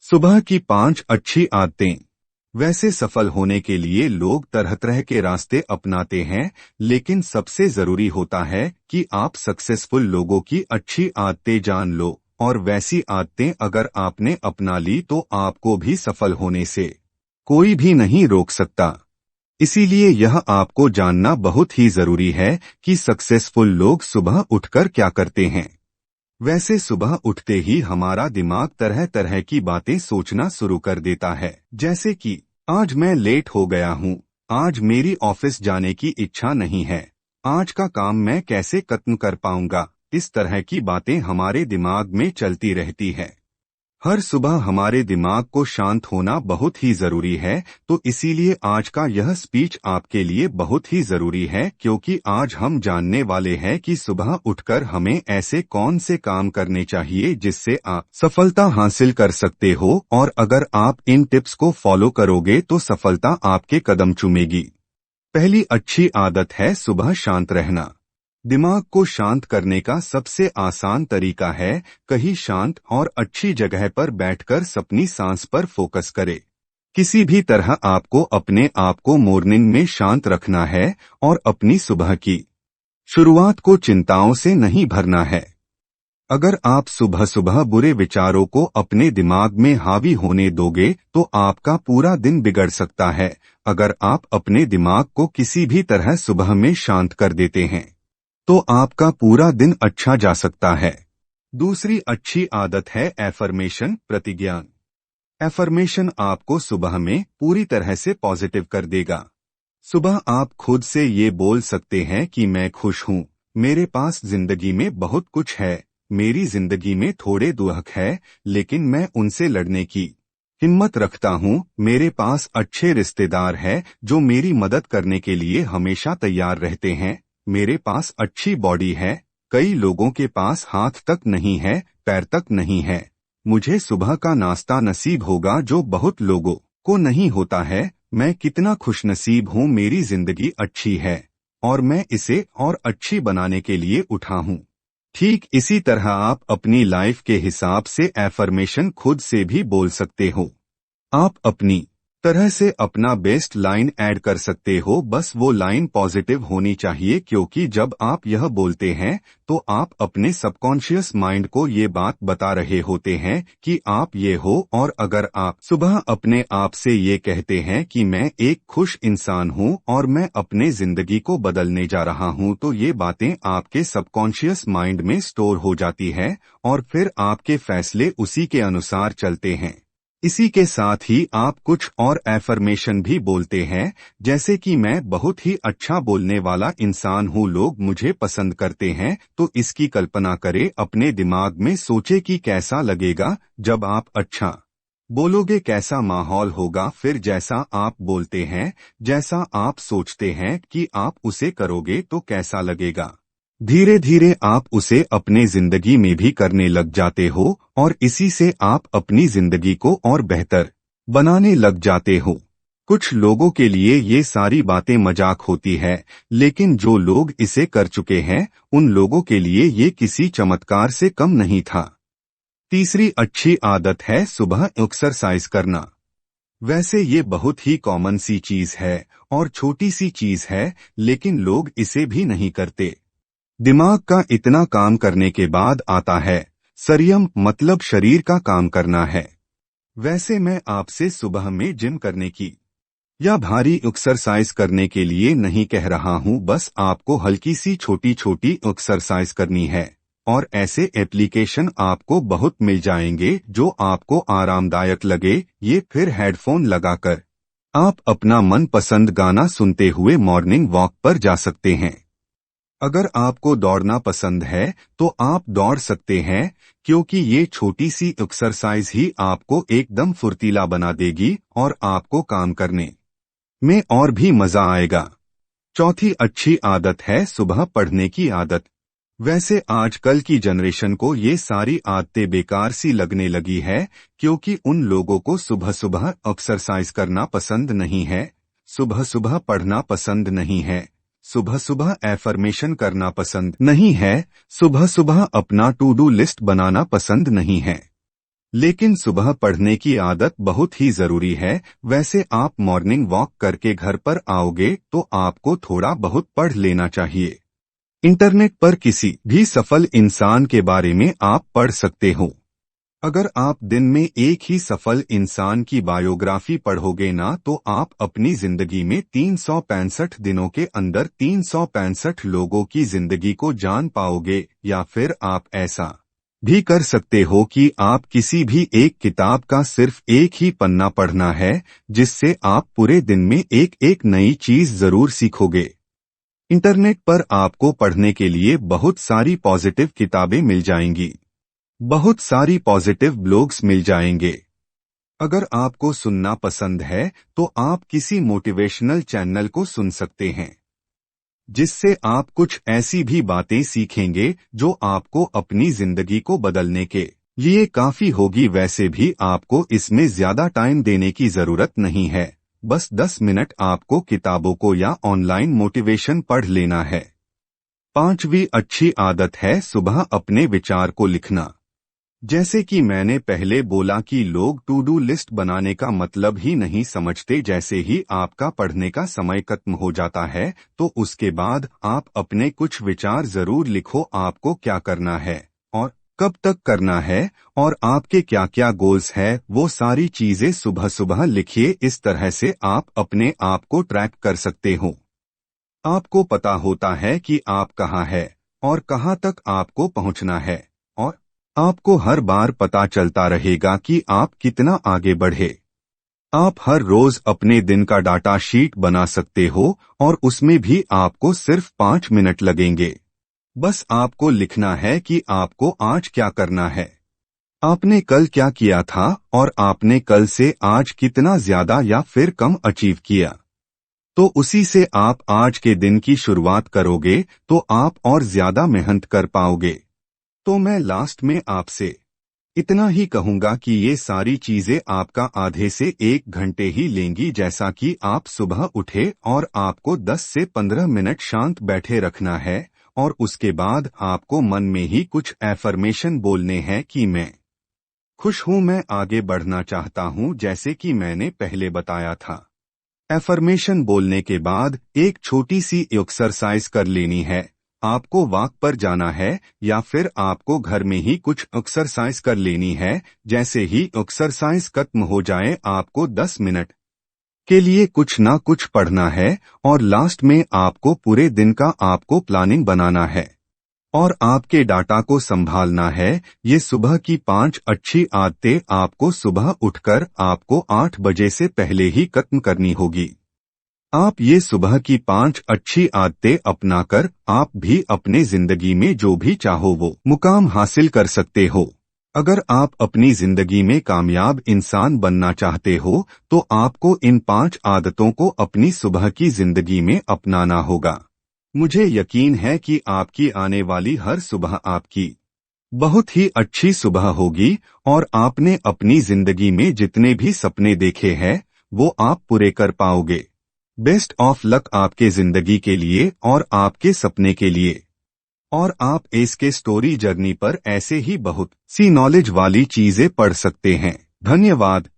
सुबह की 5 अच्छी आदतें। वैसे सफल होने के लिए लोग तरह तरह के रास्ते अपनाते हैं, लेकिन सबसे जरूरी होता है कि आप सक्सेसफुल लोगों की अच्छी आदतें जान लो, और वैसी आदतें अगर आपने अपना ली तो आपको भी सफल होने से कोई भी नहीं रोक सकता। इसीलिए यह आपको जानना बहुत ही जरूरी है कि सक्सेसफुल लोग सुबह उठकर क्या करते हैं। वैसे सुबह उठते ही हमारा दिमाग तरह तरह की बातें सोचना शुरू कर देता है, जैसे कि आज मैं लेट हो गया हूँ, आज मेरी ऑफिस जाने की इच्छा नहीं है, आज का काम मैं कैसे खत्म कर पाऊंगा। इस तरह की बातें हमारे दिमाग में चलती रहती है। हर सुबह हमारे दिमाग को शांत होना बहुत ही जरूरी है, तो इसीलिए आज का यह स्पीच आपके लिए बहुत ही जरूरी है, क्योंकि आज हम जानने वाले हैं कि सुबह उठकर हमें ऐसे कौन से काम करने चाहिए जिससे आप सफलता हासिल कर सकते हो, और अगर आप इन टिप्स को फॉलो करोगे तो सफलता आपके कदम चूमेगी। पहली अच्छी आदत है सुबह शांत रहना। दिमाग को शांत करने का सबसे आसान तरीका है कहीं शांत और अच्छी जगह पर बैठकर अपनी सांस पर फोकस करें। किसी भी तरह आपको अपने आप को मॉर्निंग में शांत रखना है और अपनी सुबह की शुरुआत को चिंताओं से नहीं भरना है। अगर आप सुबह सुबह बुरे विचारों को अपने दिमाग में हावी होने दोगे तो आपका पूरा दिन बिगड़ सकता है। अगर आप अपने दिमाग को किसी भी तरह सुबह में शांत कर देते हैं तो आपका पूरा दिन अच्छा जा सकता है। दूसरी अच्छी आदत है एफर्मेशन, प्रतिज्ञान। एफर्मेशन आपको सुबह में पूरी तरह से पॉजिटिव कर देगा। सुबह आप खुद से ये बोल सकते हैं कि मैं खुश हूँ, मेरे पास जिंदगी में बहुत कुछ है, मेरी जिंदगी में थोड़े दुख है लेकिन मैं उनसे लड़ने की हिम्मत रखता हूँ, मेरे पास अच्छे रिश्तेदार हैं जो मेरी मदद करने के लिए हमेशा तैयार रहते हैं, मेरे पास अच्छी बॉडी है, कई लोगों के पास हाथ तक नहीं है, पैर तक नहीं है, मुझे सुबह का नाश्ता नसीब होगा जो बहुत लोगों को नहीं होता है, मैं कितना खुशनसीब हूँ, मेरी जिंदगी अच्छी है और मैं इसे और अच्छी बनाने के लिए उठा हूँ। ठीक इसी तरह आप अपनी लाइफ के हिसाब से एफर्मेशन खुद से भी बोल सकते हो। आप अपनी तरह से अपना बेस्ट लाइन ऐड कर सकते हो, बस वो लाइन पॉजिटिव होनी चाहिए, क्योंकि जब आप यह बोलते हैं तो आप अपने सबकॉन्शियस माइंड को ये बात बता रहे होते हैं कि आप ये हो। और अगर आप सुबह अपने आप से ये कहते हैं कि मैं एक खुश इंसान हूँ और मैं अपने जिंदगी को बदलने जा रहा हूँ, तो ये बातें आपके सबकॉन्शियस माइंड में स्टोर हो जाती है और फिर आपके फैसले उसी के अनुसार चलते हैं। इसी के साथ ही आप कुछ और एफर्मेशन भी बोलते हैं, जैसे कि मैं बहुत ही अच्छा बोलने वाला इंसान हूँ, लोग मुझे पसंद करते हैं। तो इसकी कल्पना करें, अपने दिमाग में सोचे कि कैसा लगेगा जब आप अच्छा बोलोगे, कैसा माहौल होगा, फिर जैसा आप बोलते हैं, जैसा आप सोचते हैं कि आप उसे करोगे तो कैसा लगेगा, धीरे धीरे आप उसे अपने जिंदगी में भी करने लग जाते हो और इसी से आप अपनी जिंदगी को और बेहतर बनाने लग जाते हो। कुछ लोगों के लिए ये सारी बातें मजाक होती है, लेकिन जो लोग इसे कर चुके हैं उन लोगों के लिए ये किसी चमत्कार से कम नहीं था। तीसरी अच्छी आदत है सुबह एक्सरसाइज करना। वैसे ये बहुत ही कॉमन सी चीज है और छोटी सी चीज है, लेकिन लोग इसे भी नहीं करते। दिमाग का इतना काम करने के बाद आता है संयम, मतलब शरीर का काम करना है। वैसे मैं आपसे सुबह में जिम करने की या भारी एक्सरसाइज करने के लिए नहीं कह रहा हूँ, बस आपको हल्की सी छोटी छोटी एक्सरसाइज करनी है। और ऐसे एप्लीकेशन आपको बहुत मिल जाएंगे जो आपको आरामदायक लगे। ये फिर हेडफोन लगाकर आप अपना मनपसंद गाना सुनते हुए मॉर्निंग वॉक पर जा सकते हैं। अगर आपको दौड़ना पसंद है तो आप दौड़ सकते हैं, क्योंकि ये छोटी सी एक्सरसाइज ही आपको एकदम फुर्तीला बना देगी और आपको काम करने में और भी मजा आएगा। चौथी अच्छी आदत है सुबह पढ़ने की आदत। वैसे आजकल की जनरेशन को ये सारी आदतें बेकार सी लगने लगी है, क्योंकि उन लोगों को सुबह सुबह एक्सरसाइज करना पसंद नहीं है, सुबह सुबह पढ़ना पसंद नहीं है, सुबह सुबह एफर्मेशन करना पसंद नहीं है, सुबह सुबह अपना टू डू लिस्ट बनाना पसंद नहीं है। लेकिन सुबह पढ़ने की आदत बहुत ही जरूरी है। वैसे आप मॉर्निंग वॉक करके घर पर आओगे तो आपको थोड़ा बहुत पढ़ लेना चाहिए। इंटरनेट पर किसी भी सफल इंसान के बारे में आप पढ़ सकते हो। अगर आप दिन में एक ही सफल इंसान की बायोग्राफी पढ़ोगे ना तो आप अपनी जिंदगी में 365 दिनों के अंदर 365 लोगों की जिंदगी को जान पाओगे। या फिर आप ऐसा भी कर सकते हो कि आप किसी भी एक किताब का सिर्फ एक ही पन्ना पढ़ना है, जिससे आप पूरे दिन में एक एक नई चीज जरूर सीखोगे। इंटरनेट पर आपको पढ़ने के लिए बहुत सारी पॉजिटिव किताबें मिल जाएंगी, बहुत सारी पॉजिटिव ब्लॉग्स मिल जाएंगे। अगर आपको सुनना पसंद है तो आप किसी मोटिवेशनल चैनल को सुन सकते हैं, जिससे आप कुछ ऐसी भी बातें सीखेंगे जो आपको अपनी जिंदगी को बदलने के लिए काफी होगी। वैसे भी आपको इसमें ज्यादा टाइम देने की जरूरत नहीं है, बस 10 मिनट आपको किताबों को या ऑनलाइन मोटिवेशन पढ़ लेना है। 5वीं अच्छी आदत है सुबह अपने विचार को लिखना। जैसे कि मैंने पहले बोला कि लोग टू डू लिस्ट बनाने का मतलब ही नहीं समझते। जैसे ही आपका पढ़ने का समय खत्म हो जाता है तो उसके बाद आप अपने कुछ विचार जरूर लिखो। आपको क्या करना है और कब तक करना है और आपके क्या क्या गोल्स है, वो सारी चीजें सुबह सुबह लिखिए। इस तरह से आप अपने आप को ट्रैक कर सकते हो। आपको पता होता है कि आप कहाँ है और कहाँ तक आपको पहुँचना है, और आपको हर बार पता चलता रहेगा कि आप कितना आगे बढ़े। आप हर रोज अपने दिन का डाटा शीट बना सकते हो और उसमें भी आपको सिर्फ 5 मिनट लगेंगे। बस आपको लिखना है कि आपको आज क्या करना है, आपने कल क्या किया था और आपने कल से आज कितना ज्यादा या फिर कम अचीव किया। तो उसी से आप आज के दिन की शुरुआत करोगे तो आप और ज्यादा मेहनत कर पाओगे। तो मैं लास्ट में आपसे इतना ही कहूंगा कि ये सारी चीजें आपका आधे से 1 घंटे ही लेंगी। जैसा कि आप सुबह उठे और आपको 10 से 15 मिनट शांत बैठे रखना है और उसके बाद आपको मन में ही कुछ एफर्मेशन बोलने हैं कि मैं खुश हूं, मैं आगे बढ़ना चाहता हूं, जैसे कि मैंने पहले बताया था। एफर्मेशन बोलने के बाद एक छोटी सी एक्सरसाइज कर लेनी है। आपको वॉक पर जाना है या फिर आपको घर में ही कुछ एक्सरसाइज कर लेनी है। जैसे ही एक्सरसाइज खत्म हो जाए आपको 10 मिनट के लिए कुछ ना कुछ पढ़ना है और लास्ट में आपको पूरे दिन का आपको प्लानिंग बनाना है और आपके डाटा को संभालना है। ये सुबह की 5 अच्छी आदतें आपको सुबह उठकर आपको 8 बजे से पहले ही खत्म करनी होगी। आप ये सुबह की 5 अच्छी आदतें अपनाकर आप भी अपने जिंदगी में जो भी चाहो वो मुकाम हासिल कर सकते हो। अगर आप अपनी जिंदगी में कामयाब इंसान बनना चाहते हो तो आपको इन 5 आदतों को अपनी सुबह की जिंदगी में अपनाना होगा। मुझे यकीन है कि आपकी आने वाली हर सुबह आपकी बहुत ही अच्छी सुबह होगी और आपने अपनी जिंदगी में जितने भी सपने देखे हैं वो आप पूरे कर पाओगे। बेस्ट ऑफ लक आपके जिंदगी के लिए और आपके सपने के लिए। और आप इसके स्टोरी जर्नी पर ऐसे ही बहुत सी नॉलेज वाली चीजें पढ़ सकते हैं। धन्यवाद।